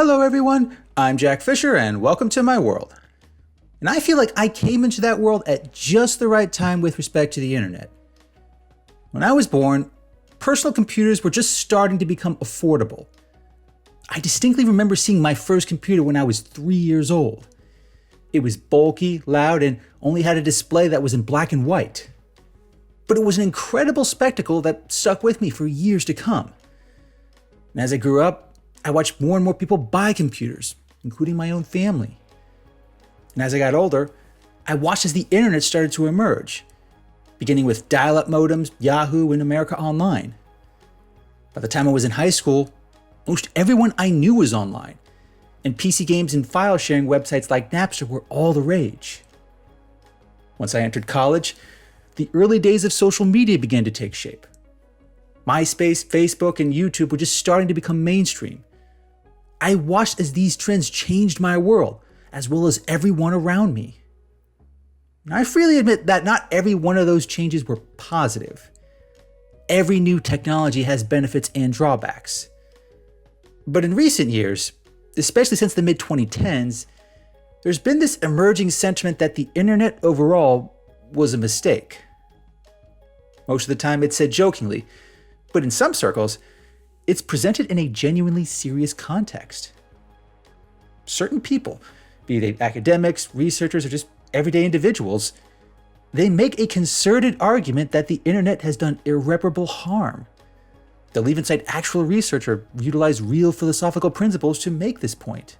Hello everyone, I'm Jack Fisher and welcome to my world. And I feel like I came into that world at just the right time with respect to the internet. When I was born, personal computers were just starting to become affordable. I distinctly remember seeing my first computer when I was 3 years old. It was bulky, loud, and only had a display that was in black and white. But it was an incredible spectacle that stuck with me for years to come. And as I grew up, I watched more and more people buy computers, including my own family. And as I got older, I watched as the internet started to emerge, beginning with dial-up modems, Yahoo, and America Online. By the time I was in high school, most everyone I knew was online, and PC games and file-sharing websites like Napster were all the rage. Once I entered college, the early days of social media began to take shape. MySpace, Facebook, and YouTube were just starting to become mainstream. I watched as these trends changed my world, as well as everyone around me. And I freely admit that not every one of those changes were positive. Every new technology has benefits and drawbacks. But in recent years, especially since the mid-2010s, there's been this emerging sentiment that the internet overall was a mistake. Most of the time it's said jokingly, but in some circles, it's presented in a genuinely serious context. Certain people, be they academics, researchers, or just everyday individuals, they make a concerted argument that the internet has done irreparable harm. They'll even cite actual research or utilize real philosophical principles to make this point.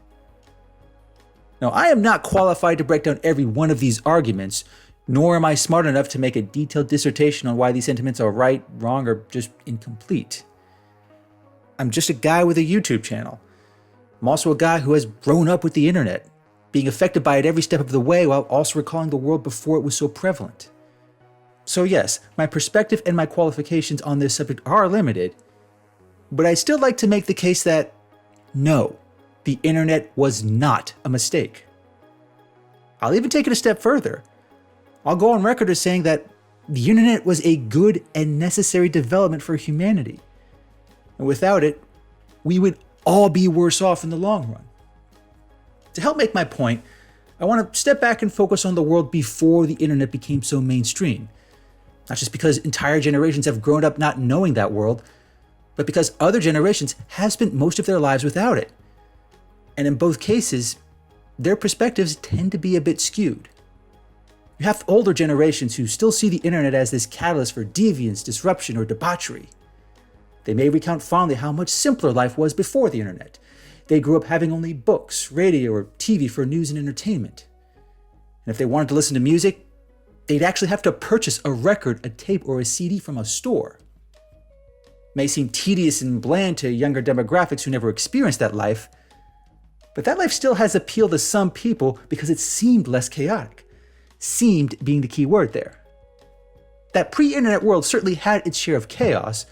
Now, I am not qualified to break down every one of these arguments, nor am I smart enough to make a detailed dissertation on why these sentiments are right, wrong, or just incomplete. I'm just a guy with a YouTube channel. I'm also a guy who has grown up with the internet, being affected by it every step of the way while also recalling the world before it was so prevalent. So yes, my perspective and my qualifications on this subject are limited, but I'd still like to make the case that no, the internet was not a mistake. I'll even take it a step further. I'll go on record as saying that the internet was a good and necessary development for humanity. And without it, we would all be worse off in the long run. To help make my point, I want to step back and focus on the world before the internet became so mainstream. Not just because entire generations have grown up not knowing that world, but because other generations have spent most of their lives without it. And in both cases, their perspectives tend to be a bit skewed. You have older generations who still see the internet as this catalyst for deviance, disruption, or debauchery. They may recount fondly how much simpler life was before the internet. They grew up having only books, radio, or TV for news and entertainment. And if they wanted to listen to music, they'd actually have to purchase a record, a tape, or a CD from a store. It may seem tedious and bland to younger demographics who never experienced that life, but that life still has appeal to some people because it seemed less chaotic. Seemed being the key word there. That pre-internet world certainly had its share of chaos,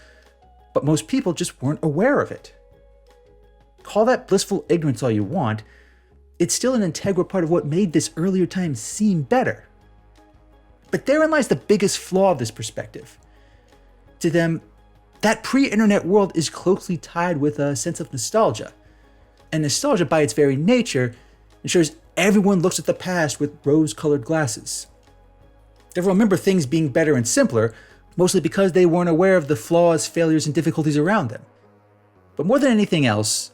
but most people just weren't aware of it. Call that blissful ignorance all you want, it's still an integral part of what made this earlier time seem better. But therein lies the biggest flaw of this perspective. To them, that pre-internet world is closely tied with a sense of nostalgia. And nostalgia by its very nature ensures everyone looks at the past with rose-colored glasses. They remember things being better and simpler, mostly because they weren't aware of the flaws, failures, and difficulties around them. But more than anything else,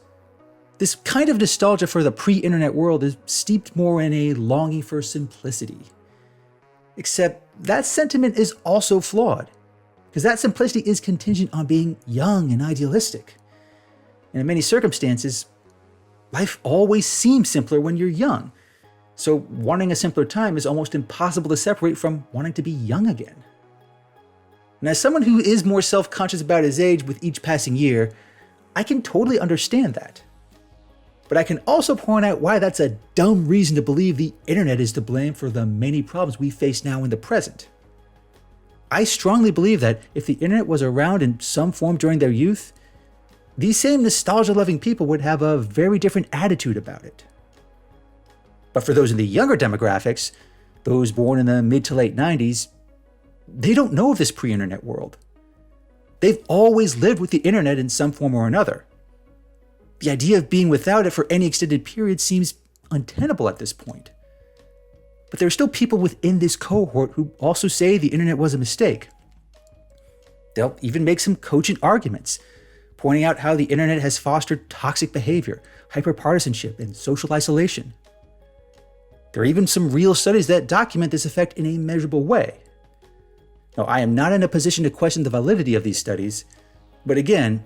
this kind of nostalgia for the pre-internet world is steeped more in a longing for simplicity. Except that sentiment is also flawed, because that simplicity is contingent on being young and idealistic. And in many circumstances, life always seems simpler when you're young. So wanting a simpler time is almost impossible to separate from wanting to be young again. And as someone who is more self-conscious about his age with each passing year, I can totally understand that. But I can also point out why that's a dumb reason to believe the internet is to blame for the many problems we face now in the present. I strongly believe that if the internet was around in some form during their youth, these same nostalgia-loving people would have a very different attitude about it. But for those in the younger demographics, those born in the mid to late 90s, they don't know of this pre-internet world. They've always lived with the internet in some form or another. The idea of being without it for any extended period seems untenable at this point. But there are still people within this cohort who also say the internet was a mistake. They'll even make some cogent arguments, pointing out how the internet has fostered toxic behavior, hyperpartisanship, and social isolation. There are even some real studies that document this effect in a measurable way. Now, I am not in a position to question the validity of these studies, but again,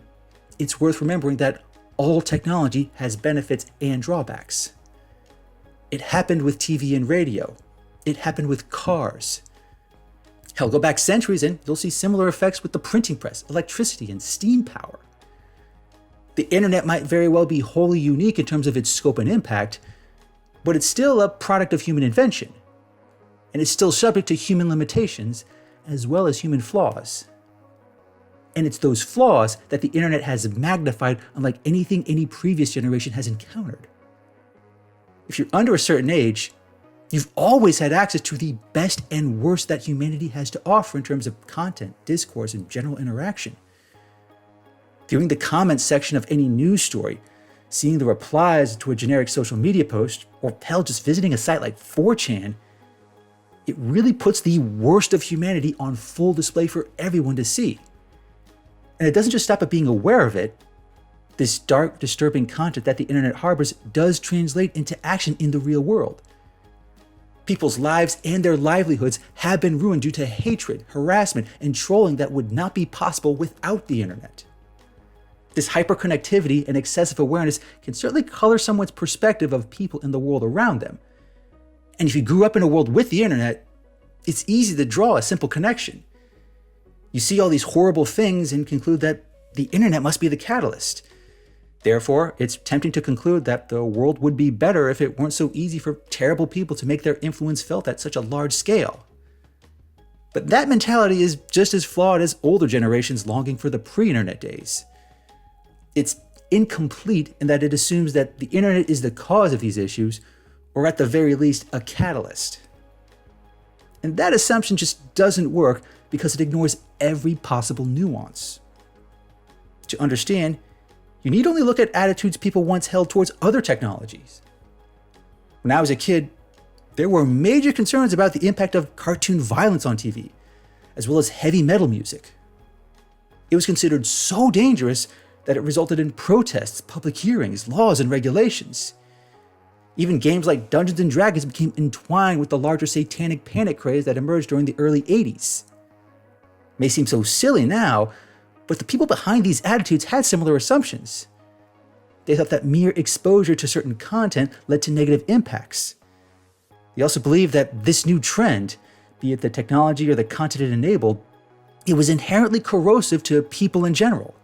it's worth remembering that all technology has benefits and drawbacks. It happened with TV and radio. It happened with cars. Hell, go back centuries and you'll see similar effects with the printing press, electricity, and steam power. The internet might very well be wholly unique in terms of its scope and impact, but it's still a product of human invention, and it's still subject to human limitations as well as human flaws. And it's those flaws that the internet has magnified unlike anything any previous generation has encountered. If you're under a certain age, you've always had access to the best and worst that humanity has to offer in terms of content, discourse, and general interaction. Viewing the comments section of any news story, seeing the replies to a generic social media post, or hell, just visiting a site like 4chan, it really puts the worst of humanity on full display for everyone to see. And it doesn't just stop at being aware of it. This dark, disturbing content that the internet harbors does translate into action in the real world. People's lives and their livelihoods have been ruined due to hatred, harassment, and trolling that would not be possible without the internet. This hyperconnectivity and excessive awareness can certainly color someone's perspective of people in the world around them. And if you grew up in a world with the internet, it's easy to draw a simple connection. You see all these horrible things and conclude that the internet must be the catalyst. Therefore, it's tempting to conclude that the world would be better if it weren't so easy for terrible people to make their influence felt at such a large scale. But that mentality is just as flawed as older generations longing for the pre-internet days. It's incomplete in that it assumes that the internet is the cause of these issues, or at the very least, a catalyst. And that assumption just doesn't work because it ignores every possible nuance. To understand, you need only look at attitudes people once held towards other technologies. When I was a kid, there were major concerns about the impact of cartoon violence on TV, as well as heavy metal music. It was considered so dangerous that it resulted in protests, public hearings, laws, and regulations. Even games like Dungeons and Dragons became entwined with the larger satanic panic craze that emerged during the early 80s. It may seem so silly now, but the people behind these attitudes had similar assumptions. They thought that mere exposure to certain content led to negative impacts. They also believed that this new trend, be it the technology or the content it enabled, it was inherently corrosive to people in general.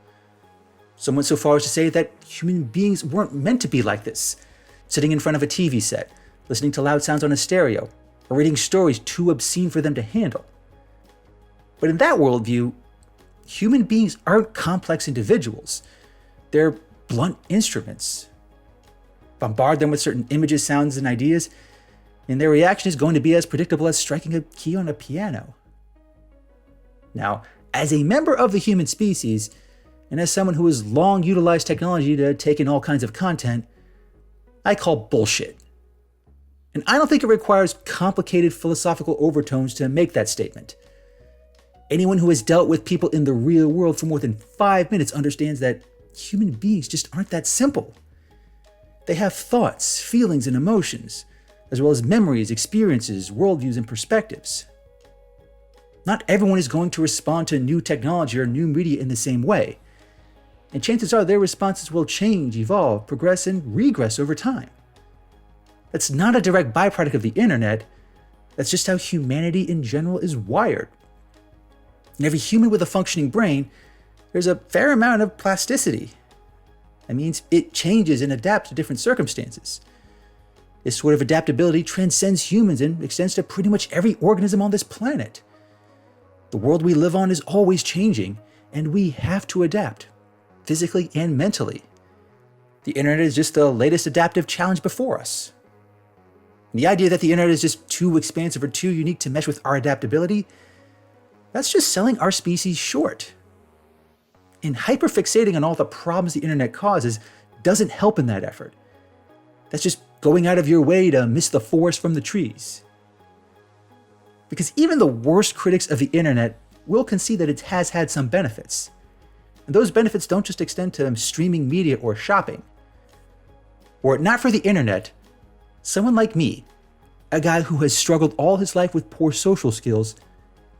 Some went so far as to say that human beings weren't meant to be like this, sitting in front of a TV set, listening to loud sounds on a stereo, or reading stories too obscene for them to handle. But in that worldview, human beings aren't complex individuals. They're blunt instruments. Bombard them with certain images, sounds, and ideas, and their reaction is going to be as predictable as striking a key on a piano. Now, as a member of the human species, and as someone who has long utilized technology to take in all kinds of content, I call bullshit. And I don't think it requires complicated philosophical overtones to make that statement. Anyone who has dealt with people in the real world for more than 5 minutes understands that human beings just aren't that simple. They have thoughts, feelings, and emotions, as well as memories, experiences, worldviews, and perspectives. Not everyone is going to respond to new technology or new media in the same way, and chances are their responses will change, evolve, progress, and regress over time. That's not a direct byproduct of the internet, that's just how humanity in general is wired. In every human with a functioning brain, there's a fair amount of plasticity. That means it changes and adapts to different circumstances. This sort of adaptability transcends humans and extends to pretty much every organism on this planet. The world we live on is always changing, and we have to adapt, physically and mentally. The internet is just the latest adaptive challenge before us. And the idea that the internet is just too expansive or too unique to mesh with our adaptability, that's just selling our species short. And hyperfixating on all the problems the internet causes doesn't help in that effort. That's just going out of your way to miss the forest from the trees. Because even the worst critics of the internet will concede that it has had some benefits. And those benefits don't just extend to streaming media or shopping. Were it not for the internet, someone like me, a guy who has struggled all his life with poor social skills,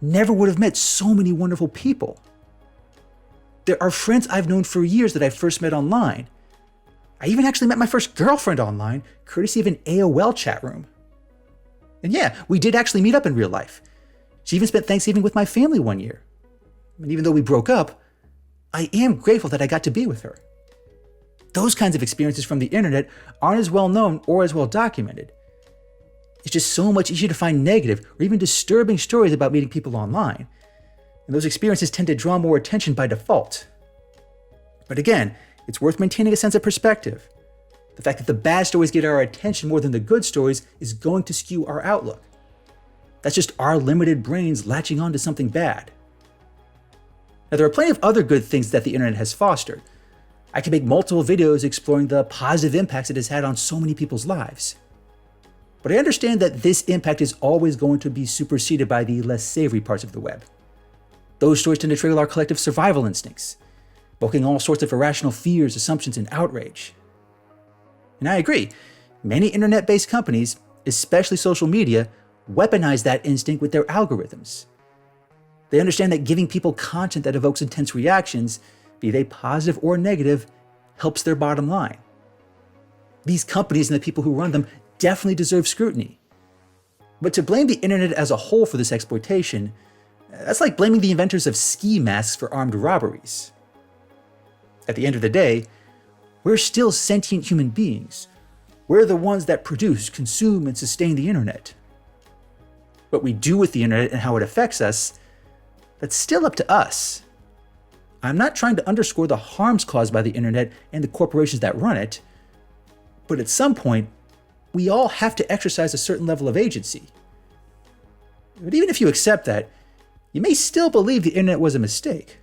never would have met so many wonderful people. There are friends I've known for years that I first met online. I even actually met my first girlfriend online, courtesy of an AOL chat room. And yeah, we did actually meet up in real life. She even spent Thanksgiving with my family one year. And even though we broke up, I am grateful that I got to be with her. Those kinds of experiences from the internet aren't as well known or as well documented. It's just so much easier to find negative or even disturbing stories about meeting people online. And those experiences tend to draw more attention by default. But again, it's worth maintaining a sense of perspective. The fact that the bad stories get our attention more than the good stories is going to skew our outlook. That's just our limited brains latching on to something bad. Now, there are plenty of other good things that the internet has fostered. I can make multiple videos exploring the positive impacts it has had on so many people's lives. But I understand that this impact is always going to be superseded by the less savory parts of the web. Those stories tend to trigger our collective survival instincts, evoking all sorts of irrational fears, assumptions, and outrage. And I agree, many internet-based companies, especially social media, weaponize that instinct with their algorithms. They understand that giving people content that evokes intense reactions, be they positive or negative, helps their bottom line. These companies and the people who run them definitely deserve scrutiny. But to blame the internet as a whole for this exploitation, that's like blaming the inventors of ski masks for armed robberies. At the end of the day, we're still sentient human beings. We're the ones that produce, consume, and sustain the internet. What we do with the internet and how it affects us, that's still up to us. I'm not trying to underscore the harms caused by the internet and the corporations that run it, but at some point, we all have to exercise a certain level of agency. But even if you accept that, you may still believe the internet was a mistake.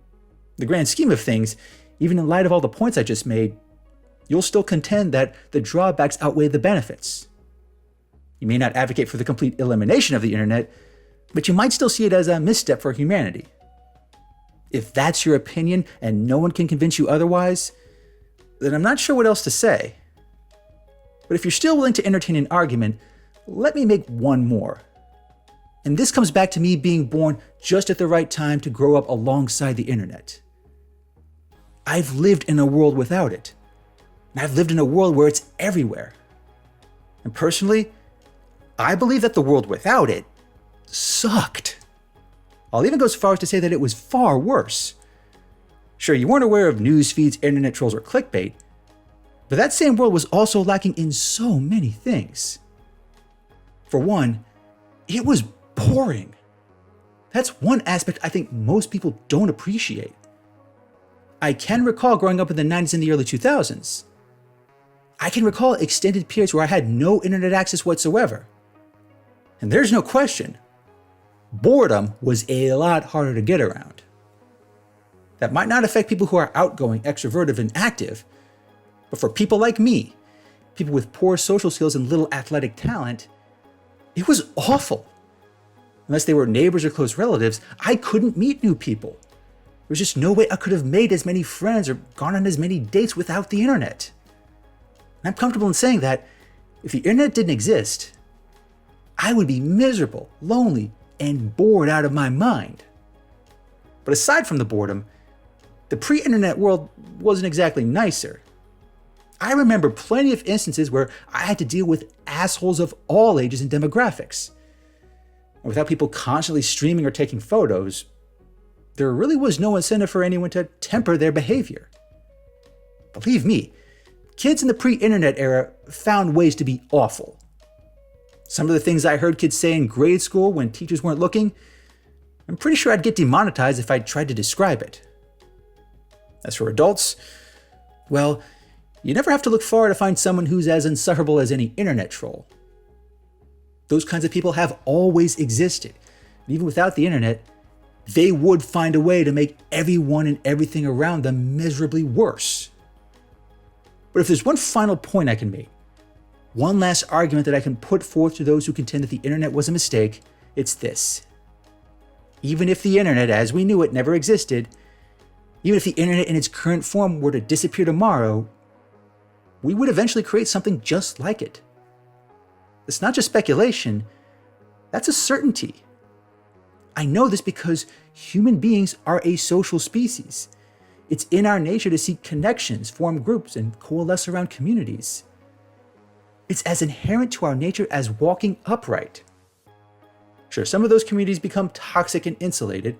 In the grand scheme of things, even in light of all the points I just made, you'll still contend that the drawbacks outweigh the benefits. You may not advocate for the complete elimination of the internet, but you might still see it as a misstep for humanity. If that's your opinion and no one can convince you otherwise, then I'm not sure what else to say. But if you're still willing to entertain an argument, let me make one more. And this comes back to me being born just at the right time to grow up alongside the internet. I've lived in a world without it. And I've lived in a world where it's everywhere. And personally, I believe that the world without it sucked. I'll even go as far as to say that it was far worse. Sure, you weren't aware of news feeds, internet trolls, or clickbait, but that same world was also lacking in so many things. For one, it was boring. That's one aspect I think most people don't appreciate. I can recall growing up in the 90s and the early 2000s. I can recall extended periods where I had no internet access whatsoever. And there's no question, boredom was a lot harder to get around. That might not affect people who are outgoing, extroverted, and active, but for people like me, people with poor social skills and little athletic talent, it was awful. Unless they were neighbors or close relatives, I couldn't meet new people. There was just no way I could have made as many friends or gone on as many dates without the internet. And I'm comfortable in saying that if the internet didn't exist, I would be miserable, lonely, and bored out of my mind. But aside from the boredom, the pre-internet world wasn't exactly nicer. I remember plenty of instances where I had to deal with assholes of all ages and demographics. And without people constantly streaming or taking photos, there really was no incentive for anyone to temper their behavior. Believe me, kids in the pre-internet era found ways to be awful. Some of the things I heard kids say in grade school when teachers weren't looking, I'm pretty sure I'd get demonetized if I tried to describe it. As for adults, well, you never have to look far to find someone who's as insufferable as any internet troll. Those kinds of people have always existed. And even without the internet, they would find a way to make everyone and everything around them miserably worse. But if there's one final point I can make, one last argument that I can put forth to those who contend that the internet was a mistake, it's this. Even if the internet, as we knew it, never existed, even if the internet in its current form were to disappear tomorrow, we would eventually create something just like it. It's not just speculation, that's a certainty. I know this because human beings are a social species. It's in our nature to seek connections, form groups, and coalesce around communities. It's as inherent to our nature as walking upright. Sure, some of those communities become toxic and insulated,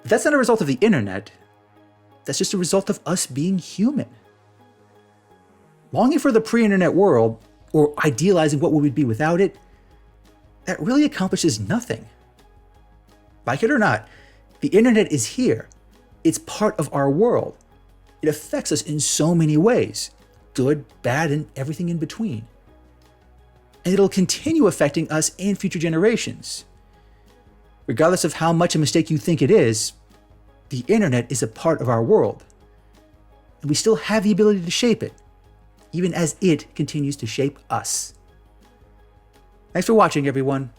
but that's not a result of the internet. That's just a result of us being human. Longing for the pre-internet world, or idealizing what we would be without it, that really accomplishes nothing. Like it or not, the internet is here. It's part of our world. It affects us in so many ways, good, bad, and everything in between. And it'll continue affecting us and future generations. Regardless of how much a mistake you think it is, the internet is a part of our world. And we still have the ability to shape it, even as it continues to shape us. Thanks for watching, everyone,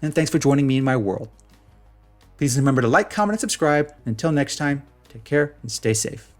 and thanks for joining me in my world. Please remember to like, comment, and subscribe. Until next time, take care and stay safe.